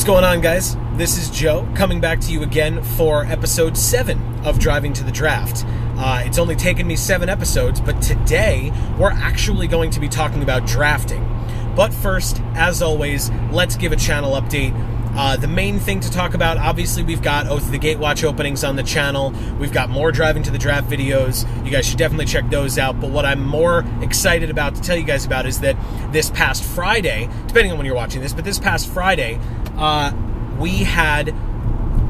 going on, guys? This is Joe coming back to you again for episode 7 of Driving to the Draft. It's only taken me 7 episodes, but today we're actually going to be talking about drafting. But first, as always, let's give a channel update. The main thing to talk about, obviously, we've got Oath of the Gatewatch openings on the channel. We've got more Driving to the Draft videos. You guys should definitely check those out. But what I'm more excited about to tell you guys about is that this past Friday, depending on when you're watching this, but this past Friday, we had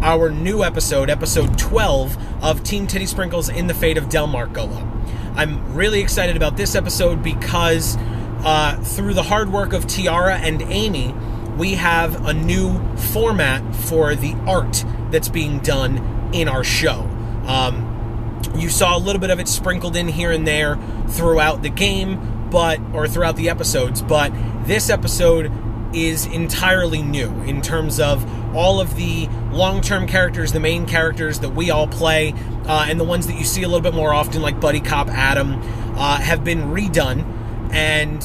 our new episode 12 of Team Titty Sprinkles in the Fate of Delmark go up. I'm really excited about this episode because through the hard work of Tiara and Amy, we have a new format for the art that's being done in our show. You saw a little bit of it sprinkled in here and there throughout the game, or throughout the episodes, but this episode is entirely new in terms of all of the long-term characters, the main characters that we all play, and the ones that you see a little bit more often, like Buddy Cop Adam, have been redone, and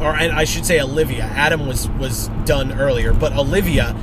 I should say Olivia. Adam was done earlier, but Olivia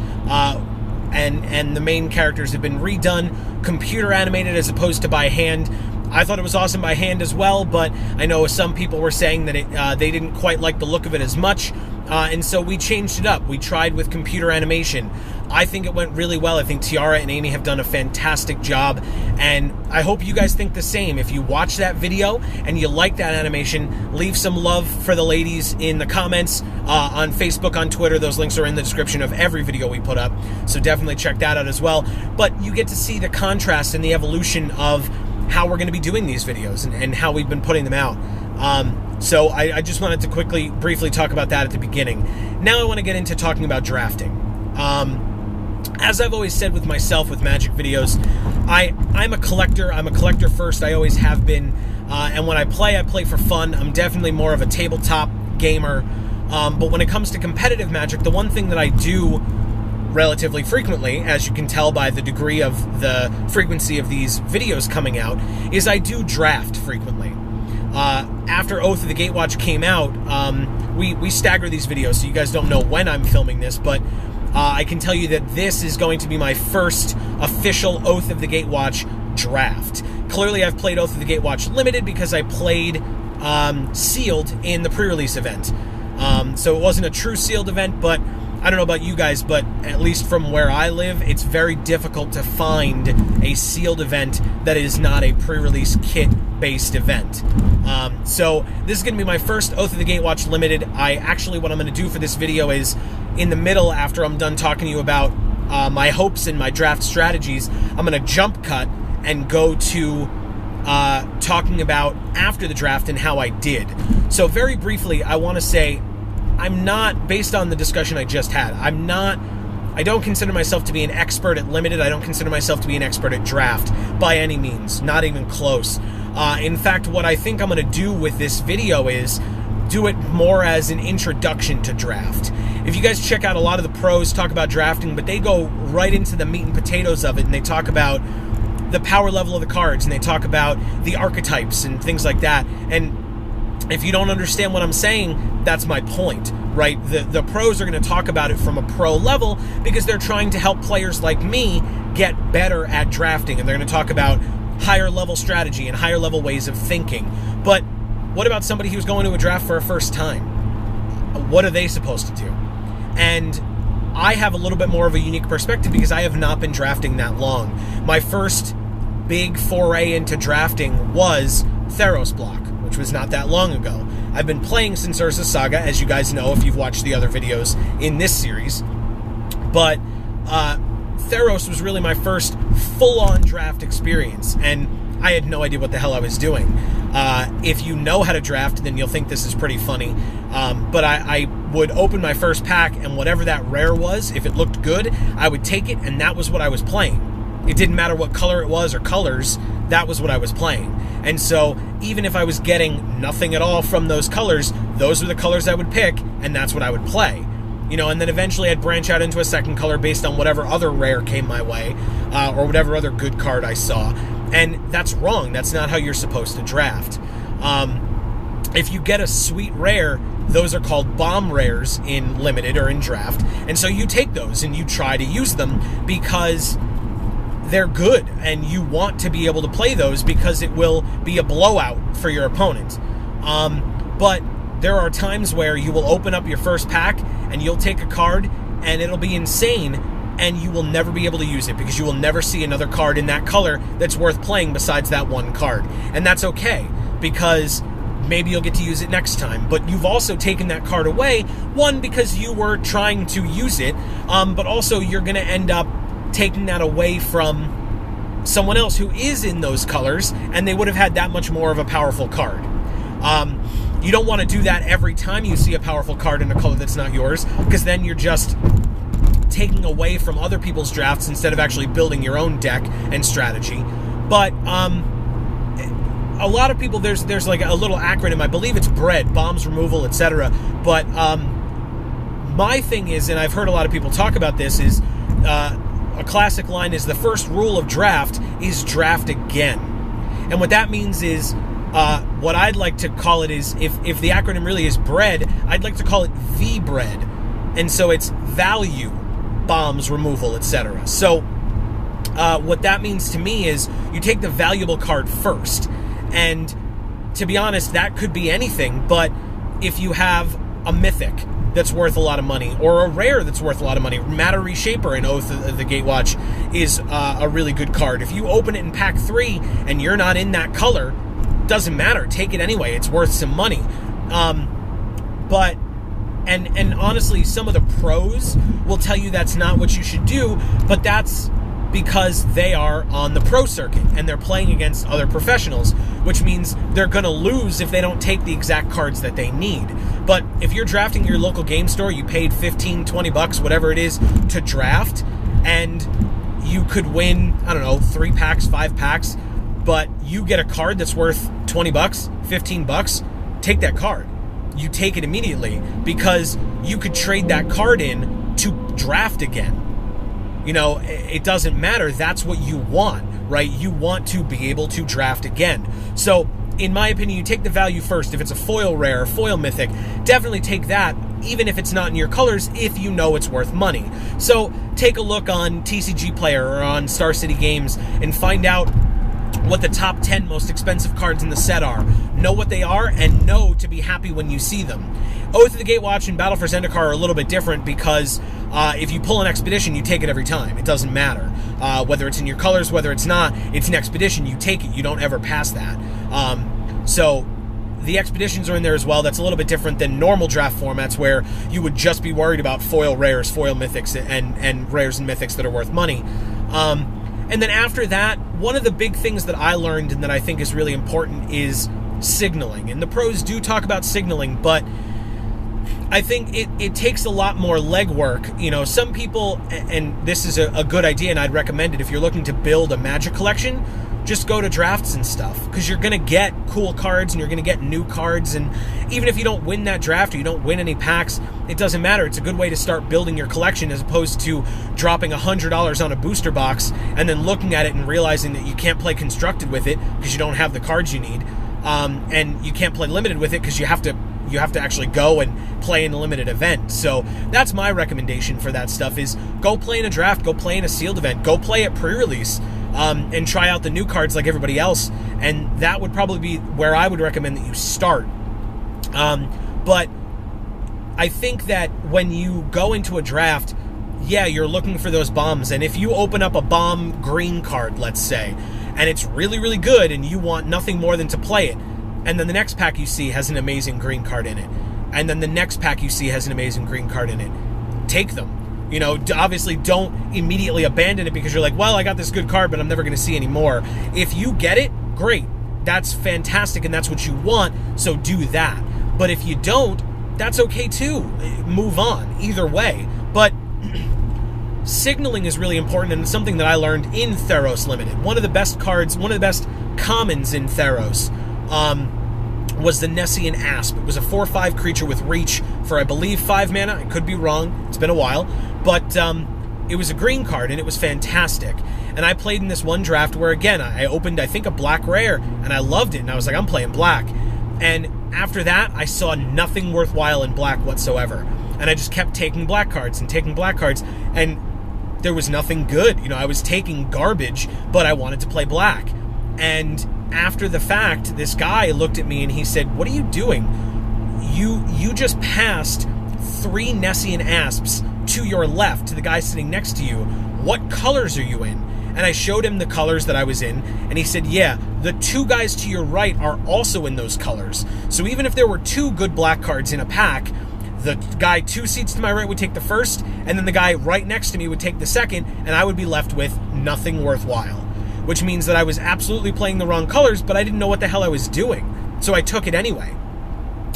and the main characters have been redone, computer animated as opposed to by hand. I thought it was awesome by hand as well, but I know some people were saying that they didn't quite like the look of it as much, and so we changed it up. We tried with computer animation. I think it went really well. I think Tiara and Amy have done a fantastic job, and I hope you guys think the same. If you watch that video and you like that animation, leave some love for the ladies in the comments on Facebook, on Twitter. Those links are in the description of every video we put up, so definitely check that out as well. But you get to see the contrast and the evolution of how we're going to be doing these videos and how we've been putting them out. So I just wanted to briefly talk about that at the beginning. Now I want to get into talking about drafting. As I've always said with myself with Magic videos, I'm a collector. I'm a collector first. I always have been. And when I play for fun. I'm definitely more of a tabletop gamer. But when it comes to competitive Magic, the one thing that I do relatively frequently, as you can tell by the degree of the frequency of these videos coming out, is I do draft frequently. After Oath of the Gatewatch came out, we stagger these videos, so you guys don't know when I'm filming this, but I can tell you that this is going to be my first official Oath of the Gatewatch draft. Clearly, I've played Oath of the Gatewatch Limited because I played Sealed in the pre-release event. So it wasn't a true Sealed event, but I don't know about you guys, but at least from where I live, it's very difficult to find a Sealed event that is not a pre-release kit-based event. So this is going to be my first Oath of the Gatewatch Limited. What I'm going to do for this video is, in the middle, after I'm done talking to you about my hopes and my draft strategies, I'm going to jump cut and go to talking about after the draft and how I did. So very briefly, I want to say, I'm not, based on the discussion I just had, I don't consider myself to be an expert at Limited. I don't consider myself to be an expert at Draft by any means, not even close. In fact, what I think I'm going to do with this video is do it more as an introduction to Draft. If you guys check out, a lot of the pros talk about drafting, but they go right into the meat and potatoes of it, and they talk about the power level of the cards, and they talk about the archetypes and things like that. And if you don't understand what I'm saying, that's my point, right? The pros are going to talk about it from a pro level because they're trying to help players like me get better at drafting, and they're going to talk about higher level strategy and higher level ways of thinking. But what about somebody who's going to a draft for a first time? What are they supposed to do? And I have a little bit more of a unique perspective because I have not been drafting that long. My first big foray into drafting was Theros Block, which was not that long ago. I've been playing since Urza Saga, as you guys know if you've watched the other videos in this series, but Theros was really my first full-on draft experience, and I had no idea what the hell I was doing. If you know how to draft, then you'll think this is pretty funny, but I would open my first pack, and whatever that rare was, if it looked good, I would take it, and that was what I was playing. It didn't matter what color it was or colors, that was what I was playing. And so even if I was getting nothing at all from those colors, those were the colors I would pick, and that's what I would play. You know, and then eventually I'd branch out into a second color based on whatever other rare came my way, or whatever other good card I saw. And that's wrong. That's not how you're supposed to draft. If you get a sweet rare, those are called bomb rares in Limited or in Draft. And so you take those and you try to use them because they're good, and you want to be able to play those because it will be a blowout for your opponent. But there are times where you will open up your first pack and you'll take a card and it'll be insane, and you will never be able to use it because you will never see another card in that color that's worth playing besides that one card. And that's okay, because maybe you'll get to use it next time. But you've also taken that card away, one, because you were trying to use it, but also you're going to end up taking that away from someone else who is in those colors, and they would have had that much more of a powerful card. You don't want to do that every time you see a powerful card in a color that's not yours, because then you're just taking away from other people's drafts instead of actually building your own deck and strategy. But a lot of people, there's like a little acronym, I believe it's BREAD, bombs removal, etc. But my thing is, and I've heard a lot of people talk about this, is a classic line is the first rule of draft is draft again. And what that means is, what I'd like to call it is, if the acronym really is BREAD, I'd like to call it the BREAD. And so it's value, bombs, removal, etc. So what that means to me is you take the valuable card first. And to be honest, that could be anything, but if you have a mythic that's worth a lot of money, or a rare that's worth a lot of money, Matter Reshaper in Oath of the Gatewatch is a really good card. If you open it in pack 3 and you're not in that color, doesn't matter, take it anyway, it's worth some money. But honestly, some of the pros will tell you that's not what you should do, but that's because they are on the pro circuit and they're playing against other professionals, which means they're going to lose if they don't take the exact cards that they need. But if you're drafting your local game store, you paid $15-20, whatever it is, to draft, and you could win, I don't know, 3 packs, 5 packs, but you get a card that's worth $20, $15, take that card. You take it immediately, because you could trade that card in to draft again. You know, it doesn't matter. That's what you want, right? You want to be able to draft again. So, in my opinion, you take the value first. If it's a foil rare, foil mythic, definitely take that, even if it's not in your colors, if you know it's worth money. So, take a look on TCG Player or on Star City Games and find out what the top 10 most expensive cards in the set are. Know what they are, and know to be happy when you see them. Oath of the Gatewatch and Battle for Zendikar are a little bit different, because if you pull an expedition, you take it every time. It doesn't matter. Whether it's in your colors, whether it's not, it's an expedition, you take it. You don't ever pass that. So the expeditions are in there as well. That's a little bit different than normal draft formats, where you would just be worried about foil rares, foil mythics, and rares and mythics that are worth money. And then after that, one of the big things that I learned and that I think is really important is signaling. And the pros do talk about signaling, but I think it takes a lot more legwork. You know, some people, and this is a good idea, and I'd recommend it if you're looking to build a Magic collection, just go to drafts and stuff, because you're going to get cool cards and you're going to get new cards, and even if you don't win that draft or you don't win any packs, it doesn't matter. It's a good way to start building your collection, as opposed to dropping $100 on a booster box and then looking at it and realizing that you can't play Constructed with it because you don't have the cards you need, and you can't play Limited with it because you have to actually go and play in a limited event. So that's my recommendation for that stuff, is go play in a draft, go play in a sealed event, go play at pre-release, and try out the new cards like everybody else. And that would probably be where I would recommend that you start. But I think that when you go into a draft, yeah, you're looking for those bombs. And if you open up a bomb green card, let's say, and it's really, really good and you want nothing more than to play it, and then the next pack you see has an amazing green card in it, and then the next pack you see has an amazing green card in it, take them. You know, obviously don't immediately abandon it because you're like, well, I got this good card, but I'm never going to see any more. If you get it, great. That's fantastic, and that's what you want, so do that. But if you don't, that's okay too. Move on, either way. But signaling is really important, and it's something that I learned in Theros Limited. One of the best cards, one of the best commons in Theros, was the Nessian Asp. It was a 4/5 creature with reach for, I believe, 5 mana. I could be wrong. It's been a while. But it was a green card, and it was fantastic. And I played in this one draft where, again, I opened, I think, a black rare, and I loved it. And I was like, I'm playing black. And after that, I saw nothing worthwhile in black whatsoever. And I just kept taking black cards, and there was nothing good. I was taking garbage, but I wanted to play black. And after the fact, this guy looked at me and he said, "What are you doing? You just passed 3 Nessian Asps to your left, to the guy sitting next to you. What colors are you in?" And I showed him the colors that I was in, and he said, "Yeah, the 2 guys to your right are also in those colors. So even if there were 2 good black cards in a pack, the guy 2 seats to my right would take the first, and then the guy right next to me would take the second, and I would be left with nothing worthwhile." Which means that I was absolutely playing the wrong colors, but I didn't know what the hell I was doing. So I took it anyway.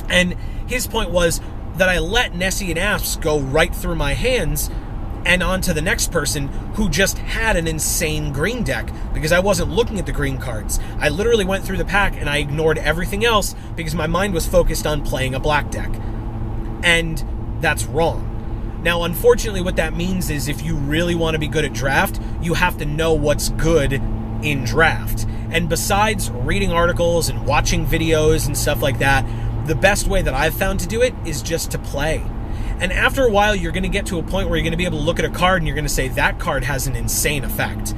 And his point was that I let Nessian Asps go right through my hands and on to the next person who just had an insane green deck, because I wasn't looking at the green cards. I literally went through the pack and I ignored everything else because my mind was focused on playing a black deck. And that's wrong. Now, unfortunately, what that means is if you really want to be good at draft, you have to know what's good in draft. And besides reading articles and watching videos and stuff like that, the best way that I've found to do it is just to play. And after a while, you're going to get to a point where you're going to be able to look at a card and you're going to say, that card has an insane effect.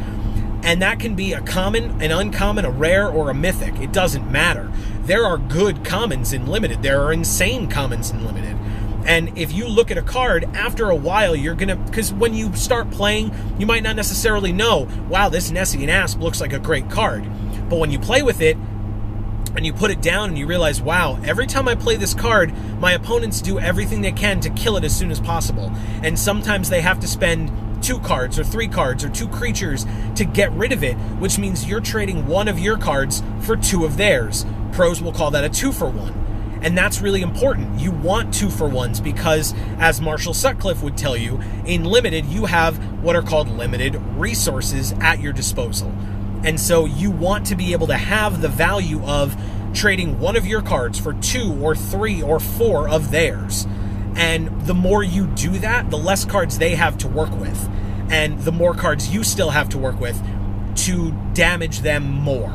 And that can be a common, an uncommon, a rare, or a mythic. It doesn't matter. There are good commons in Limited. There are insane commons in Limited. And if you look at a card, after a while, you're going to... Because when you start playing, you might not necessarily know, wow, this Nessian Asp looks like a great card. But when you play with it, and you put it down and you realize, wow, every time I play this card, my opponents do everything they can to kill it as soon as possible. And sometimes they have to spend 2 cards or 3 cards or 2 creatures to get rid of it, which means you're trading 1 of your cards for 2 of theirs. Pros will call that a 2-for-1. And that's really important. You want 2-for-1s because, as Marshall Sutcliffe would tell you, in Limited, you have what are called limited resources at your disposal. And so you want to be able to have the value of trading 1 of your cards for 2 or 3 or 4 of theirs. And the more you do that, the less cards they have to work with. And the more cards you still have to work with to damage them more.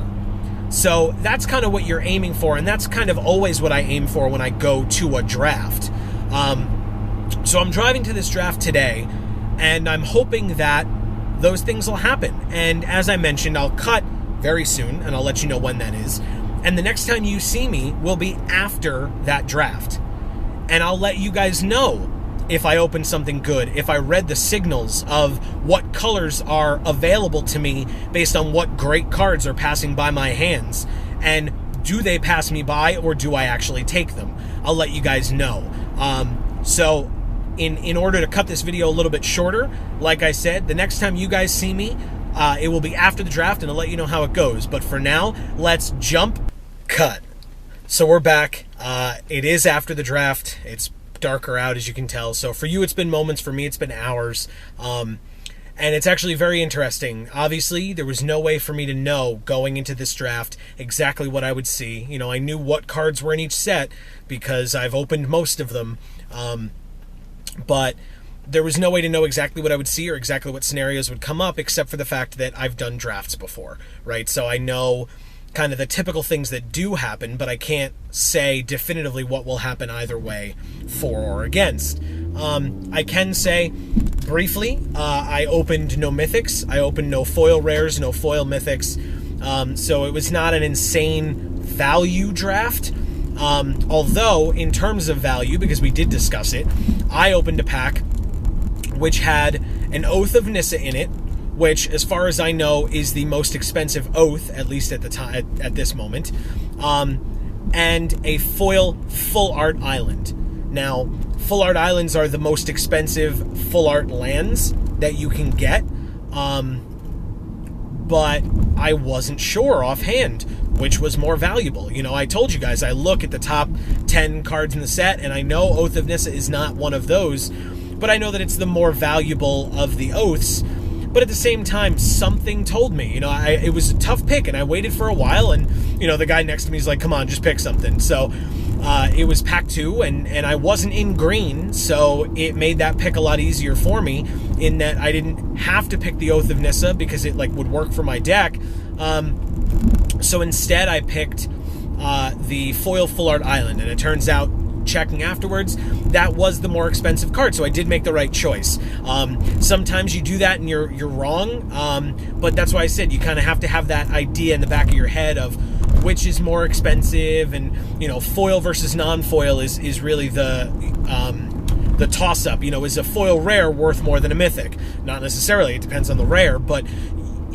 So that's kind of what you're aiming for, and that's kind of always what I aim for when I go to a draft. So I'm driving to this draft today, and I'm hoping that those things will happen. And as I mentioned, I'll cut very soon, and I'll let you know when that is. And the next time you see me will be after that draft. And I'll let you guys know if I open something good, if I read the signals of what colors are available to me based on what great cards are passing by my hands. And do they pass me by, or do I actually take them? I'll let you guys know. So in order to cut this video a little bit shorter, like I said, the next time you guys see me, it will be after the draft, and I'll let you know how it goes. But for now, let's jump cut. So we're back. It is after the draft. It's darker out, as you can tell. So for you, it's been moments. For me, it's been hours. And it's actually very interesting. Obviously, there was no way for me to know going into this draft exactly what I would see. You know, I knew what cards were in each set because I've opened most of them. But there was no way to know exactly what I would see or exactly what scenarios would come up, except for the fact that I've done drafts before, right? So I know kind of the typical things that do happen, but I can't say definitively what will happen either way, for or against. I can say briefly, I opened no mythics. I opened no foil rares, no foil mythics. So it was not an insane value draft. Although, in terms of value, because we did discuss it, I opened a pack which had an Oath of Nissa in it, which, as far as I know, is the most expensive oath, at least at the time, at this moment, and a foil full art island. Now, full art islands are the most expensive full art lands that you can get, but I wasn't sure offhand which was more valuable. You know, I told you guys, I look at the top 10 cards in the set, and I know Oath of Nissa is not one of those, but I know that it's the more valuable of the oaths. But at the same time, something told me, you know, it was a tough pick, and I waited for a while, and, you know, the guy next to me is like, come on, just pick something. So it was pack 2, and I wasn't in green, so it made that pick a lot easier for me, in that I didn't have to pick the Oath of Nissa because it, like, would work for my deck. So instead I picked the foil Full Art Island, and it turns out, checking afterwards, that was the more expensive card, so I did make the right choice. Sometimes you do that and you're wrong, but that's why I said you kind of have to have that idea in the back of your head of which is more expensive, and foil versus non-foil is really the toss-up. Is a foil rare worth more than a mythic? Not necessarily. It depends on the rare, but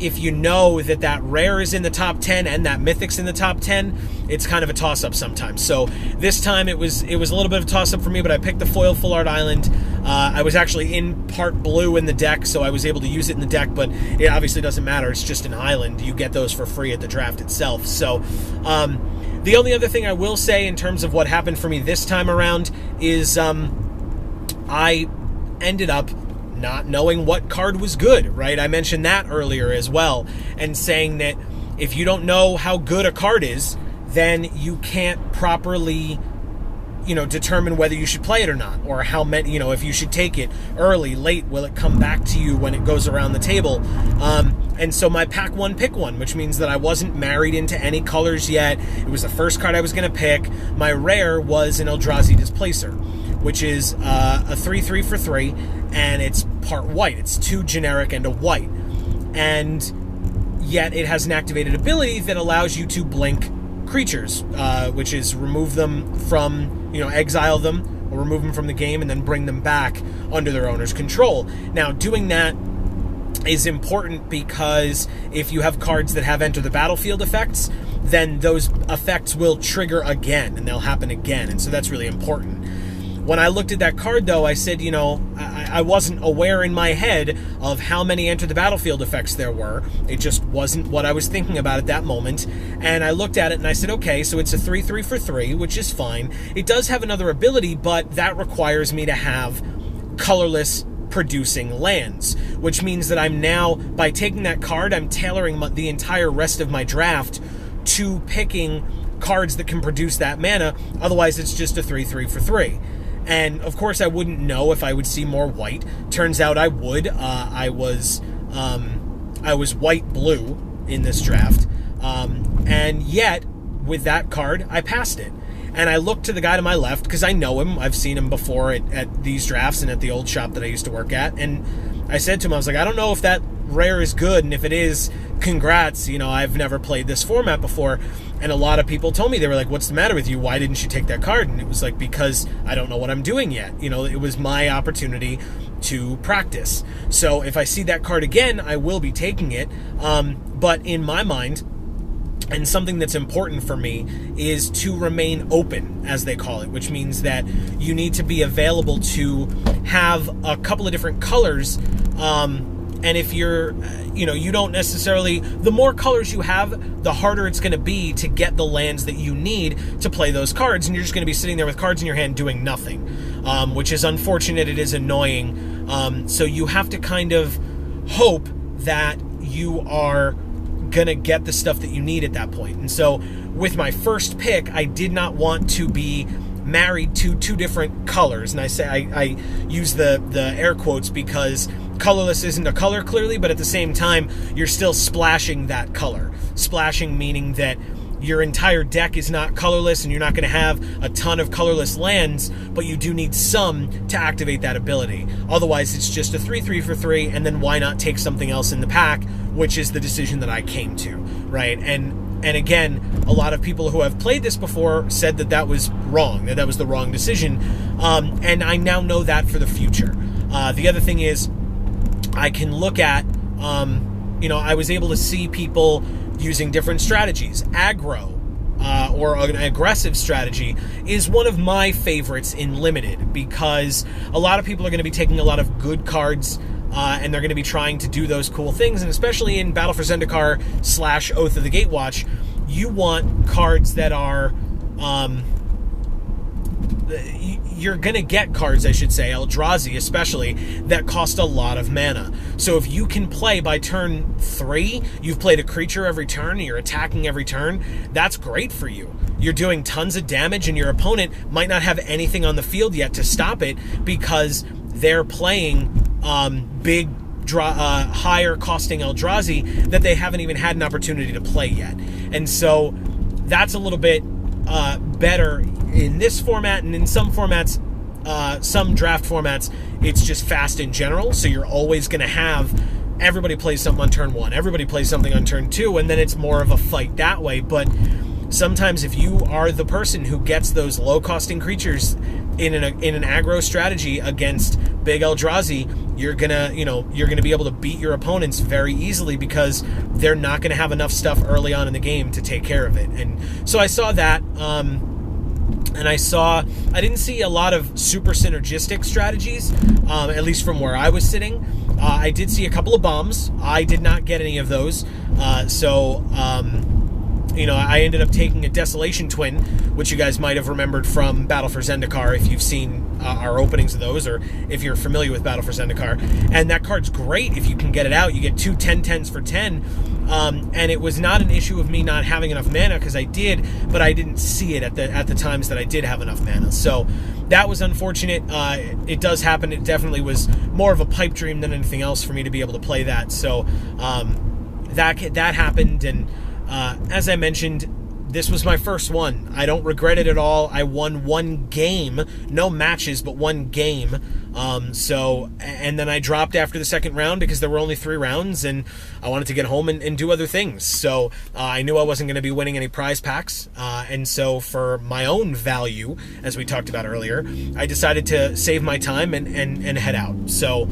if you know that rare is in the top 10 and that mythic's in the top 10, it's kind of a toss-up sometimes. So this time it was a little bit of a toss-up for me, but I picked the foil Full Art Island. I was actually in part blue in the deck, so I was able to use it in the deck, but it obviously doesn't matter. It's just an island. You get those for free at the draft itself. So the only other thing I will say in terms of what happened for me this time around is I ended up not knowing what card was good, right? I mentioned that earlier as well, and saying that if you don't know how good a card is, then you can't properly, determine whether you should play it or not, or how many, if you should take it early, late, will it come back to you when it goes around the table? And so my pack one, pick one, which means that I wasn't married into any colors yet. It was the first card I was going to pick. My rare was an Eldrazi Displacer, which is a 3/3 for 3, and it's part white. It's 2 generic and a white. And yet it has an activated ability that allows you to blink creatures, which is remove them from, exile them, or remove them from the game, and then bring them back under their owner's control. Now, doing that is important because if you have cards that have enter the battlefield effects, then those effects will trigger again, and they'll happen again, and so that's really important. When I looked at that card, though, I said, I wasn't aware in my head of how many enter the battlefield effects there were. It just wasn't what I was thinking about at that moment. And I looked at it and I said, okay, so it's a 3/3 for 3, which is fine. It does have another ability, but that requires me to have colorless producing lands, which means that I'm now, by taking that card, I'm tailoring the entire rest of my draft to picking cards that can produce that mana. Otherwise, it's just a 3/3 for 3. And of course, I wouldn't know if I would see more white. Turns out I would. I was white-blue in this draft, and yet with that card, I passed it. And I looked to the guy to my left because I know him. I've seen him before at these drafts and at the old shop that I used to work at. And I said to him, I was like, I don't know if that rare is good, and if it is, congrats. I've never played this format before. And a lot of people told me, they were like, what's the matter with you? Why didn't you take that card? And it was like, because I don't know what I'm doing yet. It was my opportunity to practice. So if I see that card again, I will be taking it. But in my mind, and something that's important for me, is to remain open, as they call it, which means that you need to be available to have a couple of different colors. And if you're, you don't necessarily, the more colors you have, the harder it's going to be to get the lands that you need to play those cards. And you're just going to be sitting there with cards in your hand doing nothing, which is unfortunate. It is annoying. So you have to kind of hope that you are going to get the stuff that you need at that point. And so with my first pick, I did not want to be married to 2 different colors. And I use the air quotes because colorless isn't a color clearly, but at the same time, you're still splashing that color. Splashing meaning that your entire deck is not colorless and you're not going to have a ton of colorless lands, but you do need some to activate that ability. Otherwise, it's just a 3/3 for 3, and then why not take something else in the pack, which is the decision that I came to, right? And again, a lot of people who have played this before said that was wrong, that was the wrong decision, and I now know that for the future. The other thing is, I can look at, I was able to see people using different strategies. Aggro, or an aggressive strategy, is one of my favorites in Limited, because a lot of people are going to be taking a lot of good cards, and they're going to be trying to do those cool things, and especially in Battle for Zendikar / Oath of the Gatewatch, you want cards that are, you're going to get cards, I should say, Eldrazi especially, that cost a lot of mana. So if you can play by turn 3, you've played a creature every turn, and you're attacking every turn, that's great for you. You're doing tons of damage, and your opponent might not have anything on the field yet to stop it, because they're playing big, higher costing Eldrazi that they haven't even had an opportunity to play yet. And so that's a little bit better in this format, and in some formats, some draft formats, it's just fast in general. So you're always going to have everybody plays something on turn 1, everybody plays something on turn 2, and then it's more of a fight that way. But sometimes if you are the person who gets those low-costing creatures in an aggro strategy against big Eldrazi, you're gonna be able to beat your opponents very easily because they're not gonna have enough stuff early on in the game to take care of it. And so I saw that, and I didn't see a lot of super synergistic strategies, at least from where I was sitting. I did see a couple of bombs. I did not get any of those, I ended up taking a Desolation Twin, which you guys might have remembered from Battle for Zendikar if you've seen our openings of those, or if you're familiar with Battle for Zendikar. And that card's great if you can get it out. You get 2 10/10s for 10, and it was not an issue of me not having enough mana, because I did, but I didn't see it at the times that I did have enough mana. So that was unfortunate. It does happen. It definitely was more of a pipe dream than anything else for me to be able to play that. So that happened, and as I mentioned, this was my first one. I don't regret it at all. I won 1 game, no matches, but 1 game. And then I dropped after the second round because there were only 3 rounds, and I wanted to get home and do other things. So I knew I wasn't going to be winning any prize packs. And so for my own value, as we talked about earlier, I decided to save my time and head out. So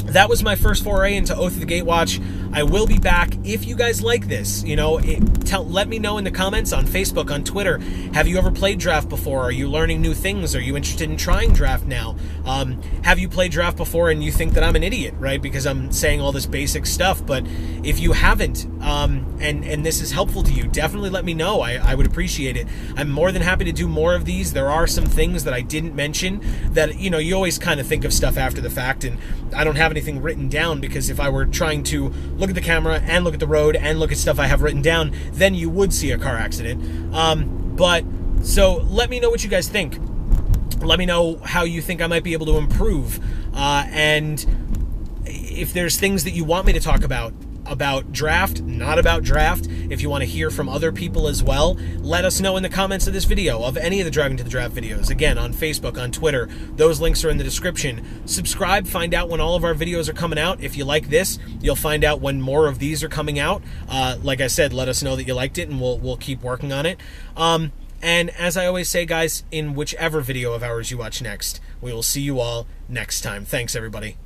that was my first foray into Oath of the Gatewatch. I will be back if you guys like this. Let me know in the comments on Facebook, on Twitter. Have you ever played draft before? Are you learning new things? Are you interested in trying draft now? Have you played draft before and you think that I'm an idiot, right? Because I'm saying all this basic stuff. But if you haven't, and this is helpful to you, definitely let me know. I would appreciate it. I'm more than happy to do more of these. There are some things that I didn't mention that, you always kind of think of stuff after the fact, and I don't have anything written down, because if I were trying to look at the camera and look at the road and look at stuff I have written down, then you would see a car accident. So let me know what you guys think. Let me know how you think I might be able to improve, and if there's things that you want me to talk about draft, not about draft. If you want to hear from other people as well, let us know in the comments of this video, of any of the Driving to the Draft videos. Again, on Facebook, on Twitter, those links are in the description. Subscribe, find out when all of our videos are coming out. If you like this, you'll find out when more of these are coming out. Like I said, let us know that you liked it, and we'll keep working on it. And as I always say, guys, in whichever video of ours you watch next, we will see you all next time. Thanks, everybody.